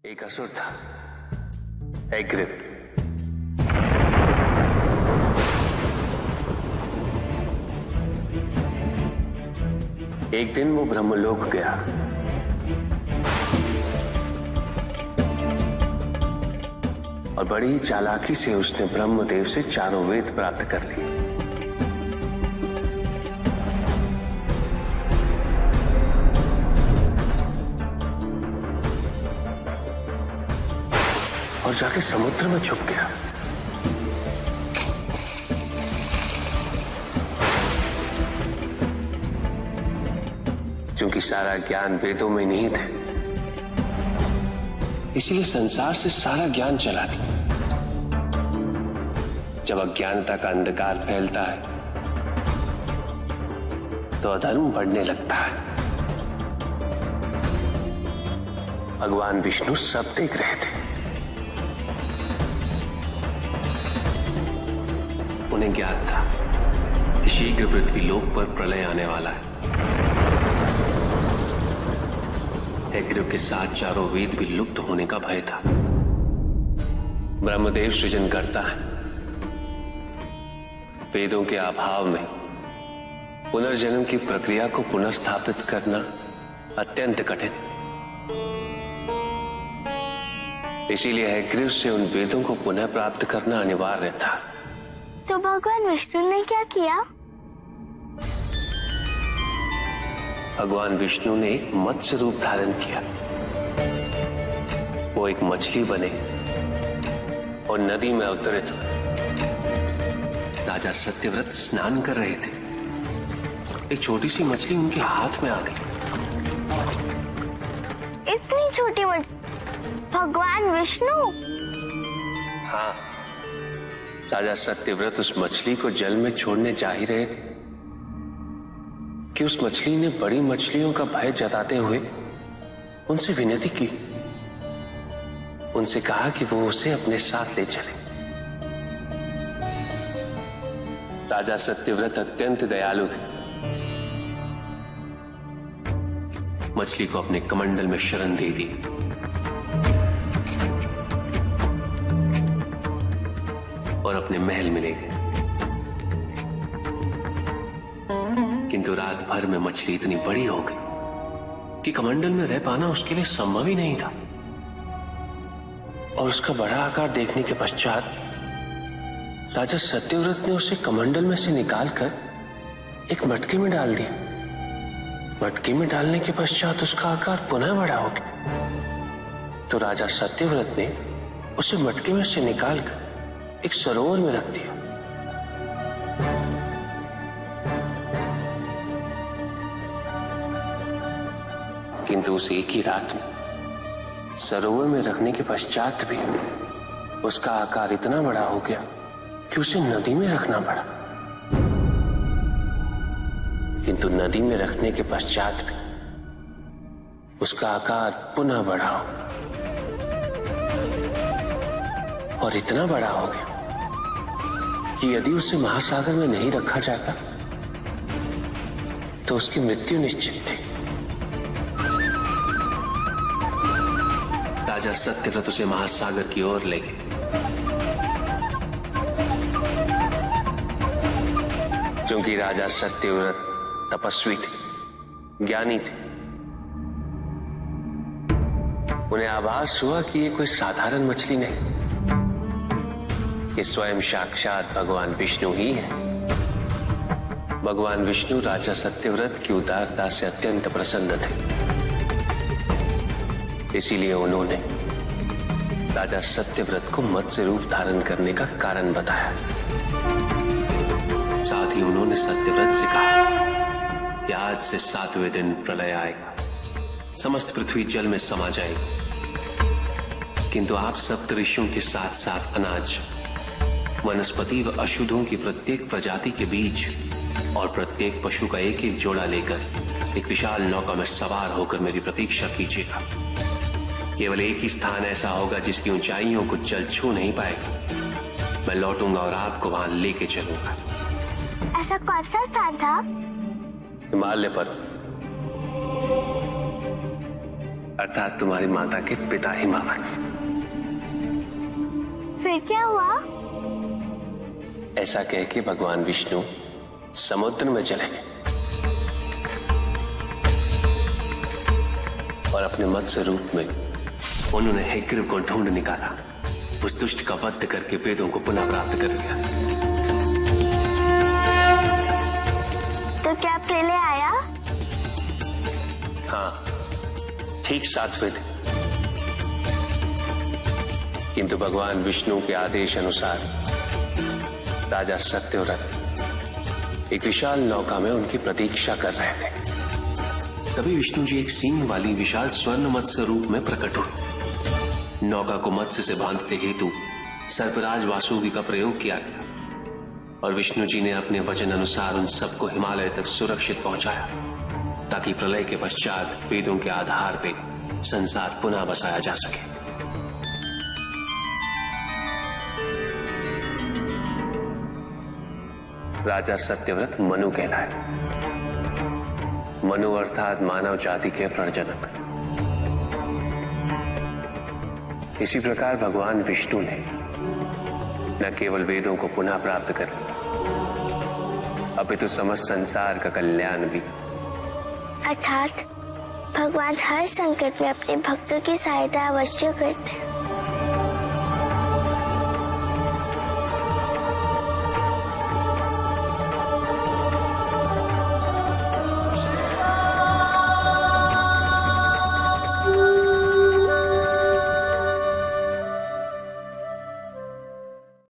एक असुर था, एग्रिव। एक दिन वो ब्रह्मलोक गया। और बड़ी ही चालाकी से उसने ब्रह्मदेव से चारों वेद प्राप्त कर लिए। और जाके समुद्र में छुप गया। क्योंकि सारा ज्ञान वेदों में नहीं थे, इसीलिए संसार से सारा ज्ञान चला गया। जब अज्ञानता का अंधकार फैलता है तो अधर्म बढ़ने लगता है। भगवान विष्णु सब देख रहे थे। उन्हें ज्ञात था कि शीघ्र पृथ्वी लोक पर प्रलय आने वाला है। एग्रिव के साथ चारों वेद भी लुप्त होने का भय था। ब्रह्मदेव सृजन करता है। वेदों के अभाव में पुनर्जन्म की प्रक्रिया को पुनर्स्थापित करना अत्यंत कठिन। इसीलिए एग्रिव से उन वेदों को पुनः प्राप्त करना अनिवार्य था। तो भगवान विष्णु ने क्या किया? भगवान विष्णु ने एक मत्स्य रूप धारण किया। वो एक मछली बने और नदी में अवतरित हुए। राजा सत्यव्रत स्नान कर रहे थे। एक छोटी सी मछली उनके हाथ में आ गई। इतनी छोटी मछली? भगवान विष्णु? हाँ, राजा सत्यव्रत उस मछली को जल में छोड़ने जा ही रहे थे कि उस मछली ने बड़ी मछलियों का भय जताते हुए उनसे विनती की। उनसे कहा कि वो उसे अपने साथ ले चले। राजा सत्यव्रत अत्यंत दयालु थे। मछली को अपने कमंडल में शरण दे दी और अपने महल में ले गए। किंतु रात भर में मछली इतनी बड़ी हो गई कि कमंडल में रह पाना उसके लिए संभव ही नहीं था। और उसका बड़ा आकार देखने के पश्चात राजा सत्यव्रत ने उसे कमंडल में से निकालकर एक मटके में डाल दिया। मटके में डालने के पश्चात उसका आकार पुनः बड़ा हो गया। तो राजा सत्यव्रत ने उसे मटके में से निकालकर एक सरोवर में रख दिया। किंतु उस एक ही रात में सरोवर में रखने के पश्चात भी उसका आकार इतना बड़ा हो गया कि उसे नदी में रखना पड़ा। किंतु नदी में रखने के पश्चात भी उसका आकार पुनः बड़ा हो और इतना बड़ा हो गया कि यदि उसे महासागर में नहीं रखा जाता तो उसकी मृत्यु निश्चित थी। राजा सत्यव्रत उसे महासागर की ओर ले गए। क्योंकि राजा सत्यव्रत तपस्वी थे, ज्ञानी थे, उन्हें आभास हुआ कि ये कोई साधारण मछली नहीं, ये स्वयं साक्षात भगवान विष्णु ही है। भगवान विष्णु राजा सत्यव्रत की उदारता से अत्यंत प्रसन्न थे। इसीलिए उन्होंने राजा सत्यव्रत को मत्स्य रूप धारण करने का कारण बताया। साथ ही उन्होंने सत्यव्रत से कहा कि आज से 7वें दिन प्रलय आएगा, समस्त पृथ्वी जल में समा जाएगी। किंतु आप सप्तऋषियों के साथ साथ अनाज, वनस्पति व अशुद्धों की प्रत्येक प्रजाति के बीज और प्रत्येक पशु का एक एक जोड़ा लेकर एक विशाल नौका में सवार होकर मेरी प्रतीक्षा कीजिएगा। केवल एक ही स्थान ऐसा होगा जिसकी ऊंचाइयों को जल छू नहीं पाएगा। मैं लौटूंगा और आपको वहां लेके चलूंगा। ऐसा कौन सा स्थान था? हिमालय पर्वत। अर्थात तुम्हारी माता के पिता हिमावन। फिर क्या हुआ? ऐसा कह के भगवान विष्णु समुद्र में चले गए और अपने मत्स्य रूप में उन्होंने हेग्रीव को ढूंढ निकाला। उस दुष्ट का वध करके वेदों को पुनः प्राप्त कर लिया। तो क्या प्रलय आया? हाँ, ठीक 7 वेद। किंतु भगवान विष्णु के आदेश अनुसार राजा सत्यव्रत एक विशाल नौका में उनकी प्रतीक्षा कर रहे थे। तभी विष्णु जी एक सींग वाली विशाल स्वर्ण मत्स्य रूप में प्रकट हुए। नौका को मत्स्य से बांधते हेतु सर्पराज वासुकी का प्रयोग किया गया और विष्णु जी ने अपने वचन अनुसार उन सबको हिमालय तक सुरक्षित पहुंचाया, ताकि प्रलय के पश्चात वेदों के आधार पर संसार पुनः बसाया जा सके। राजा सत्यव्रत मनु कहलाए। मनु अर्थात मानव जाति के प्रणजनक। इसी प्रकार भगवान विष्णु ने न केवल वेदों को पुनः प्राप्त कर लिया, अपितु समस्त संसार का कल्याण भी। अर्थात भगवान हर संकट में अपने भक्तों की सहायता अवश्य करते हैं।